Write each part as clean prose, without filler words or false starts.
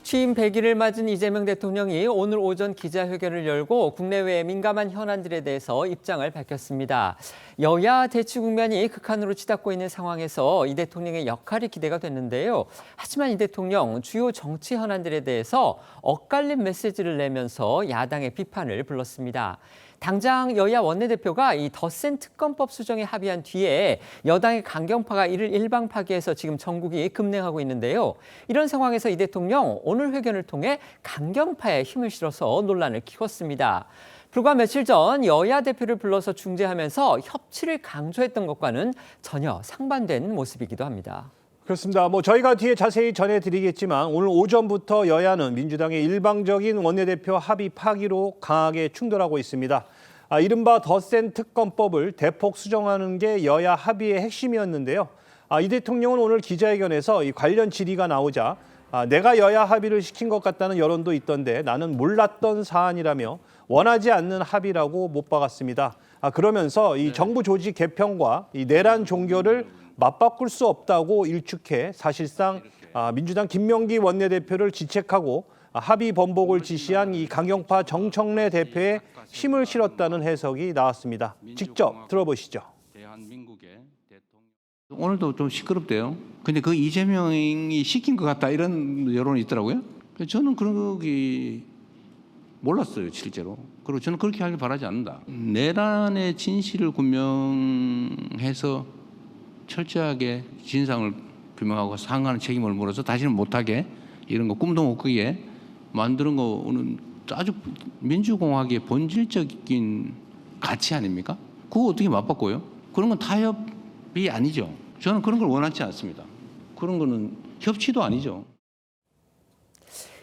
취임 100일을 맞은 이재명 대통령이 오늘 오전 기자회견을 열고 국내외 민감한 현안들에 대해서 입장을 밝혔습니다. 여야 대치 국면이 극한으로 치닫고 있는 상황에서 이 대통령의 역할이 기대가 됐는데요. 하지만 이 대통령 주요 정치 현안들에 대해서 엇갈린 메시지를 내면서 야당의 비판을 불렀습니다. 당장 여야 원내대표가 이 더 센 특검법 수정에 합의한 뒤에 여당의 강경파가 이를 일방파기해서 지금 전국이 급냉하고 있는데요. 이런 상황에서 이 대통령 오늘 회견을 통해 강경파에 힘을 실어서 논란을 키웠습니다. 불과 며칠 전 여야 대표를 불러서 중재하면서 협치를 강조했던 것과는 전혀 상반된 모습이기도 합니다. 그렇습니다. 저희가 뒤에 자세히 전해드리겠지만 오늘 오전부터 여야는 민주당의 일방적인 원내대표 합의 파기로 강하게 충돌하고 있습니다. 이른바 더 센 특검법을 대폭 수정하는 게 여야 합의의 핵심이었는데요. 이 대통령은 오늘 기자회견에서 이 관련 질의가 나오자 내가 여야 합의를 시킨 것 같다는 여론도 있던데 나는 몰랐던 사안이라며 원하지 않는 합의라고 못 박았습니다. 그러면서 이 정부 조직 개편과 이 내란 종교를 맞바꿀 수 없다고 일축해 사실상 민주당 김명기 원내대표를 지책하고 합의 번복을 지시한 이 강경파 정청래 대표에 힘을 실었다는 해석이 나왔습니다. 직접 들어보시죠. 오늘도 좀 시끄럽대요. 근데 그 이재명이 시킨 것 같다 이런 여론이 있더라고요. 저는 그런 게 몰랐어요, 실제로. 그리고 저는 그렇게 하길 바라지 않는다. 내란의 진실을 규명해서 철저하게 진상을 규명하고 상하는 책임을 물어서 다시는 못하게 이런 거 꿈도 못 꾸게 만드는 거는 아주 민주공화국의 본질적인 가치 아닙니까? 그거 어떻게 맞바꿔요? 그런 건 타협이 아니죠. 저는 그런 걸 원하지 않습니다. 그런 거는 협치도 아니죠.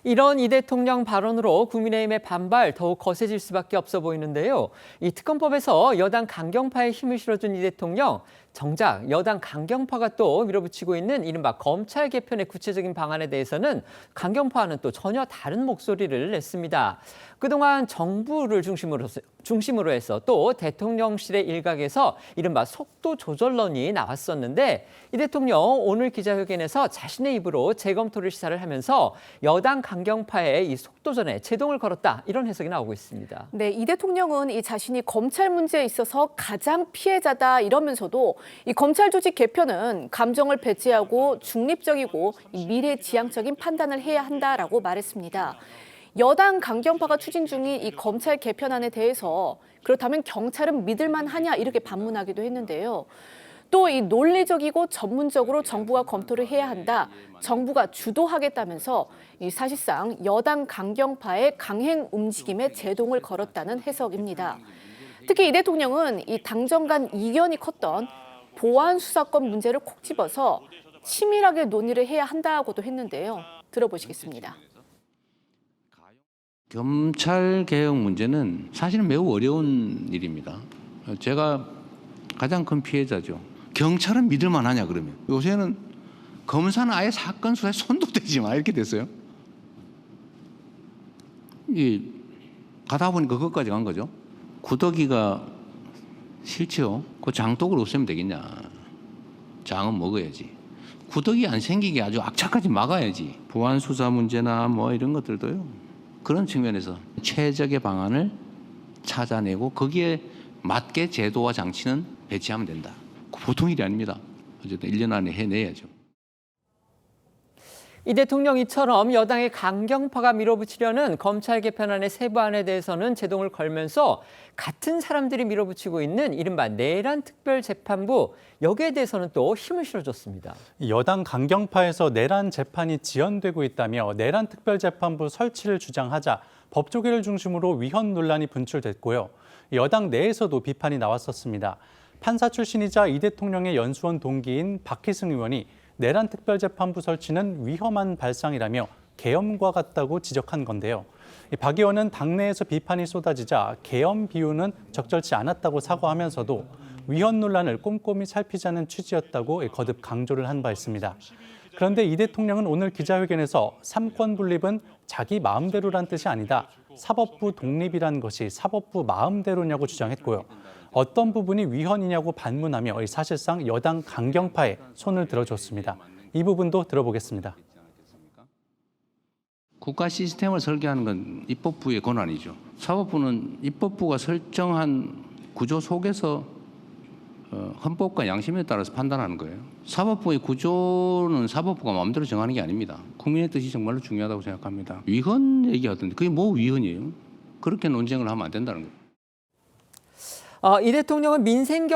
이런 이 대통령 발언으로 국민의힘의 반발 더욱 거세질 수밖에 없어 보이는데요. 이 특검법에서 여당 강경파에 힘을 실어준 이 대통령, 정작 여당 강경파가 또 밀어붙이고 있는 이른바 검찰 개편의 구체적인 방안에 대해서는 강경파와는 또 전혀 다른 목소리를 냈습니다. 그동안 정부를 중심으로 해서 또 대통령실의 일각에서 이른바 속도 조절론이 나왔었는데 이 대통령 오늘 기자회견에서 자신의 입으로 재검토를 시사를 하면서 여당 강경파의 이 속도전에 제동을 걸었다 이런 해석이 나오고 있습니다. 네, 이 대통령은 이 자신이 검찰 문제에 있어서 가장 피해자다 이러면서도 이 검찰 조직 개편은 감정을 배제하고 중립적이고 미래지향적인 판단을 해야 한다라고 말했습니다. 여당 강경파가 추진 중인 이 검찰 개편안에 대해서 그렇다면 경찰은 믿을만 하냐 이렇게 반문하기도 했는데요. 또 이 논리적이고 전문적으로 정부가 검토를 해야 한다. 정부가 주도하겠다면서 이 사실상 여당 강경파의 강행 움직임에 제동을 걸었다는 해석입니다. 특히 이 대통령은 이 당정 간 이견이 컸던 보안 수사권 문제를 콕 집어서 치밀하게 논의를 해야 한다고도 했는데요. 들어보시겠습니다. 검찰 개혁 문제는 사실은 매우 어려운 일입니다. 제가 가장 큰 피해자죠. 경찰은 믿을만 하냐 그러면. 요새는 검사는 아예 사건 수사에 손도 대지 마 이렇게 됐어요. 가다 보니까 그것까지 간 거죠. 구더기가 싫죠. 그 장독을 없애면 되겠냐. 장은 먹어야지. 구더기 안 생기게 아주 악착같이 막아야지. 보안 수사 문제나 이런 것들도요. 그런 측면에서 최적의 방안을 찾아내고 거기에 맞게 제도와 장치는 배치하면 된다. 보통 일이 아닙니다. 어쨌든 1년 안에 해내야죠. 이 대통령 이처럼 여당의 강경파가 밀어붙이려는 검찰 개편안의 세부안에 대해서는 제동을 걸면서 같은 사람들이 밀어붙이고 있는 이른바 내란 특별재판부 여기에 대해서는 또 힘을 실어줬습니다. 여당 강경파에서 내란 재판이 지연되고 있다며 내란 특별재판부 설치를 주장하자 법조계를 중심으로 위헌 논란이 분출됐고요. 여당 내에서도 비판이 나왔었습니다. 판사 출신이자 이 대통령의 연수원 동기인 박희승 의원이 내란 특별재판부 설치는 위험한 발상이라며 계엄과 같다고 지적한 건데요. 박 의원은 당내에서 비판이 쏟아지자 계엄 비유는 적절치 않았다고 사과하면서도 위헌 논란을 꼼꼼히 살피자는 취지였다고 거듭 강조를 한 바 있습니다. 그런데 이 대통령은 오늘 기자회견에서 삼권 분립은 자기 마음대로란 뜻이 아니다. 사법부 독립이란 것이 사법부 마음대로냐고 주장했고요. 어떤 부분이 위헌이냐고 반문하며 사실상 여당 강경파에 손을 들어줬습니다. 이 부분도 들어보겠습니다. 국가 시스템을 설계하는 건 입법부의 권한이죠. 사법부는 입법부가 설정한 구조 속에서 헌법과 양심에 따라서 판단하는 거예요. 사법부의 구조는 사법부가 마음대로 정하는 게 아닙니다. 국민의 뜻이 정말로 중요하다고 생각합니다. 위헌 얘기하던데 그게 뭐 위헌이에요? 그렇게 논쟁을 하면 안 된다는 거예요. 이 대통령은 민생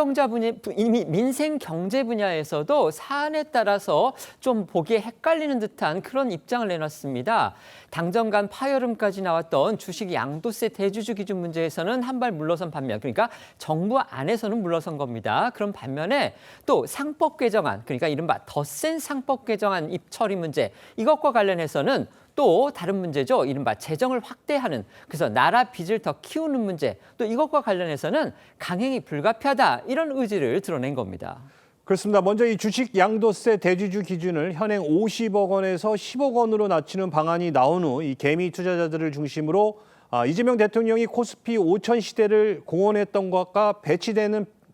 경제 분야에서도 사안에 따라서 좀 보기에 헷갈리는 듯한 그런 입장을 내놨습니다. 당정 간 파열음까지 나왔던 주식 양도세 대주주 기준 문제에서는 한 발 물러선 반면, 그러니까 정부 안에서는 물러선 겁니다. 그런 반면에 또 상법 개정안, 그러니까 이른바 더 센 상법 개정안 입처리 문제, 이것과 관련해서는 또 다른 문제죠. 이른바 재정을 확대하는, 그래서 나라 빚을 더 키우는 문제, 또 이것과 관련해서는 강행이 불가피하다, 이런 의지를 드러낸 겁니다. 그렇습니다. 먼저 이 주식 양도세 대주주 기준을 현행 50억 원에서 10억 원으로 낮추는 방안이 나온 후 이 개미 투자자들을 중심으로 이재명 대통령이 코스피 5천 시대를 공언했던 것과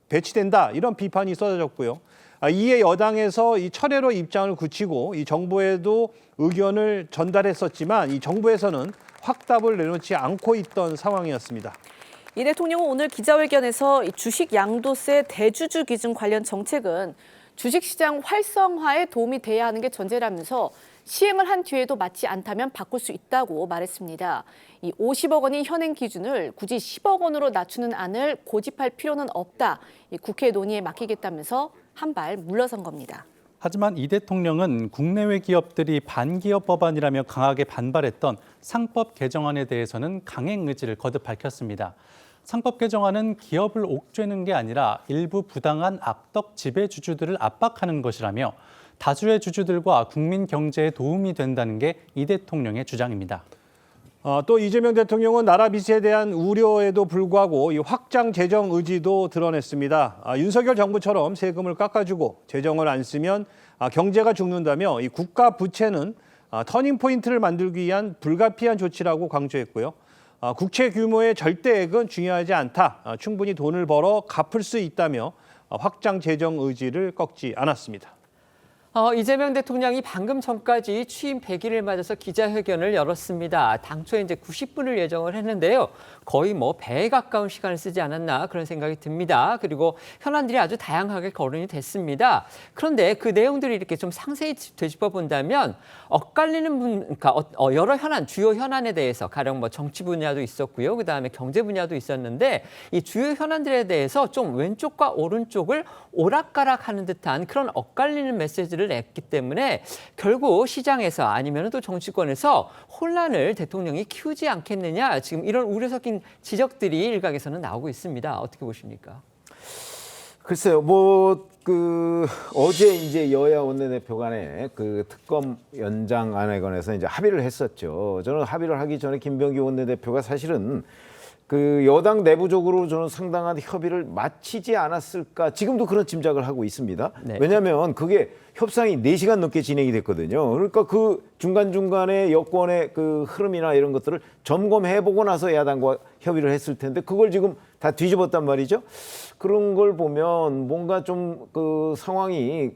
배치된다, 이런 비판이 쏟아졌고요. 이에 여당에서 이 철회로 입장을 굳히고 이 정부에도 의견을 전달했었지만 이 정부에서는 확답을 내놓지 않고 있던 상황이었습니다. 이 대통령은 오늘 기자회견에서 이 주식 양도세 대주주 기준 관련 정책은 주식시장 활성화에 도움이 돼야 하는 게 전제라면서 시행을 한 뒤에도 맞지 않다면 바꿀 수 있다고 말했습니다. 이 50억 원인 현행 기준을 굳이 10억 원으로 낮추는 안을 고집할 필요는 없다. 이 국회 논의에 맡기겠다면서 한 발 물러선 겁니다. 하지만 이 대통령은 국내외 기업들이 반기업 법안이라며 강하게 반발했던 상법 개정안에 대해서는 강행 의지를 거듭 밝혔습니다. 상법 개정안은 기업을 옥죄는 게 아니라 일부 부당한 악덕 지배주주들을 압박하는 것이라며 다수의 주주들과 국민 경제에 도움이 된다는 게 이 대통령의 주장입니다. 또 이재명 대통령은 나라 빚에 대한 우려에도 불구하고 이 확장 재정 의지도 드러냈습니다. 윤석열 정부처럼 세금을 깎아주고 재정을 안 쓰면 경제가 죽는다며 이 국가 부채는 터닝 포인트를 만들기 위한 불가피한 조치라고 강조했고요. 국채 규모의 절대액은 중요하지 않다. 충분히 돈을 벌어 갚을 수 있다며 확장 재정 의지를 꺾지 않았습니다. 이재명 대통령이 방금 전까지 취임 100일을 맞아서 기자회견을 열었습니다. 당초에 이제 90분을 예정을 했는데요. 거의 뭐 배에 가까운 시간을 쓰지 않았나, 그런 생각이 듭니다. 그리고 현안들이 아주 다양하게 거론이 됐습니다. 그런데 그 내용들을 이렇게 좀 상세히 되짚어 본다면 그러니까 여러 현안, 주요 현안에 대해서 가령 뭐 정치 분야도 있었고요. 그다음에 경제 분야도 있었는데 이 주요 현안들에 대해서 좀 왼쪽과 오른쪽을 오락가락하는 듯한 그런 엇갈리는 메시지를 냈기 때문에 결국 시장에서 아니면 또 정치권에서 혼란을 대통령이 키우지 않겠느냐, 지금 이런 우려 섞인 지적들이 일각에서는 나오고 있습니다. 어떻게 보십니까? 글쎄요, 어제 이제 여야 원내대표 간에 그 특검 연장안에 관해서 이제 합의를 했었죠. 저는 합의를 하기 전에 김병기 원내대표가 사실은 그 여당 내부적으로 저는 상당한 협의를 마치지 않았을까, 지금도 그런 짐작을 하고 있습니다. 네. 왜냐하면 그게 협상이 4시간 넘게 진행이 됐거든요. 그러니까 그 중간중간에 여권의 그 흐름이나 이런 것들을 점검해보고 나서 야당과 협의를 했을 텐데 그걸 지금 다 뒤집었단 말이죠. 그런 걸 보면 뭔가 좀 그 상황이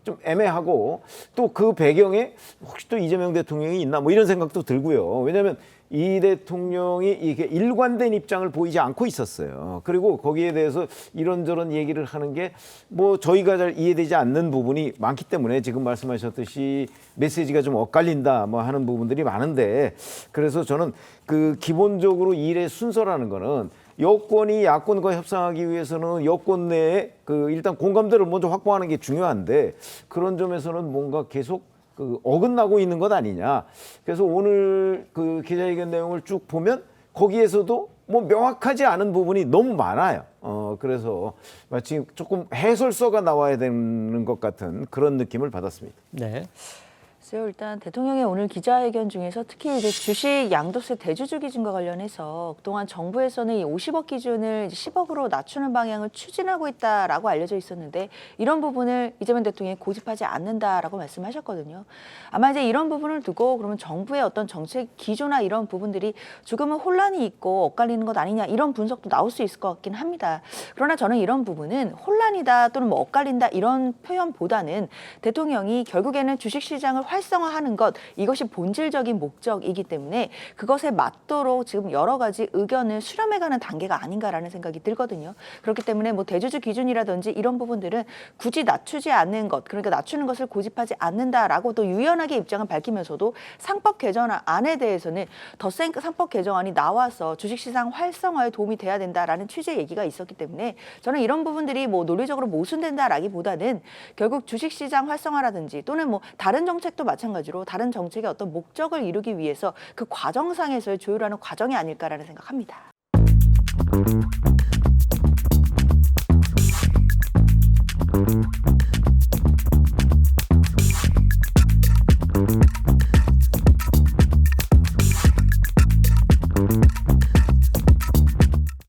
좀 애매하고 또 그 배경에 혹시 또 이재명 대통령이 있나 뭐 이런 생각도 들고요. 왜냐하면 이 대통령이 이게 일관된 입장을 보이지 않고 있었어요. 그리고 거기에 대해서 이런저런 얘기를 하는 게 뭐 저희가 잘 이해되지 않는 부분이 많기 때문에 지금 말씀하셨듯이 메시지가 좀 엇갈린다 뭐 하는 부분들이 많은데, 그래서 저는 그 기본적으로 일의 순서라는 거는 여권이 야권과 협상하기 위해서는 여권 내에 그 일단 공감대를 먼저 확보하는 게 중요한데 그런 점에서는 뭔가 계속 어긋나고 있는 것 아니냐. 그래서 오늘 그 기자회견 내용을 쭉 보면 거기에서도 뭐 명확하지 않은 부분이 너무 많아요. 그래서 마치 조금 해설서가 나와야 되는 것 같은 그런 느낌을 받았습니다. 네. 글쎄요, 일단 대통령의 오늘 기자회견 중에서 특히 이제 주식 양도세 대주주 기준과 관련해서 그동안 정부에서는 이 50억 기준을 10억으로 낮추는 방향을 추진하고 있다라고 알려져 있었는데 이런 부분을 이재명 대통령이 고집하지 않는다라고 말씀하셨거든요. 아마 이제 이런 부분을 두고 그러면 정부의 어떤 정책 기조나 이런 부분들이 조금은 혼란이 있고 엇갈리는 것 아니냐 이런 분석도 나올 수 있을 것 같긴 합니다. 그러나 저는 이런 부분은 혼란이다 또는 뭐 엇갈린다 이런 표현보다는 대통령이 결국에는 주식시장을 활성화하는 것, 이것이 본질적인 목적이기 때문에 그것에 맞도록 지금 여러 가지 의견을 수렴해가는 단계가 아닌가라는 생각이 들거든요. 그렇기 때문에 뭐 대주주 기준이라든지 이런 부분들은 굳이 낮추지 않는 것, 그러니까 낮추는 것을 고집하지 않는다라고 또 유연하게 입장을 밝히면서도 상법 개정안에 대해서는 더 센 상법 개정안이 나와서 주식시장 활성화에 도움이 돼야 된다라는 취지의 얘기가 있었기 때문에 저는 이런 부분들이 뭐 논리적으로 모순된다라기보다는 결국 주식시장 활성화라든지 또는 뭐 다른 정책도 마찬가지로 다른 정책의 어떤 목적을 이루기 위해서 그 과정상에서의 조율하는 과정이 아닐까라는 생각합니다.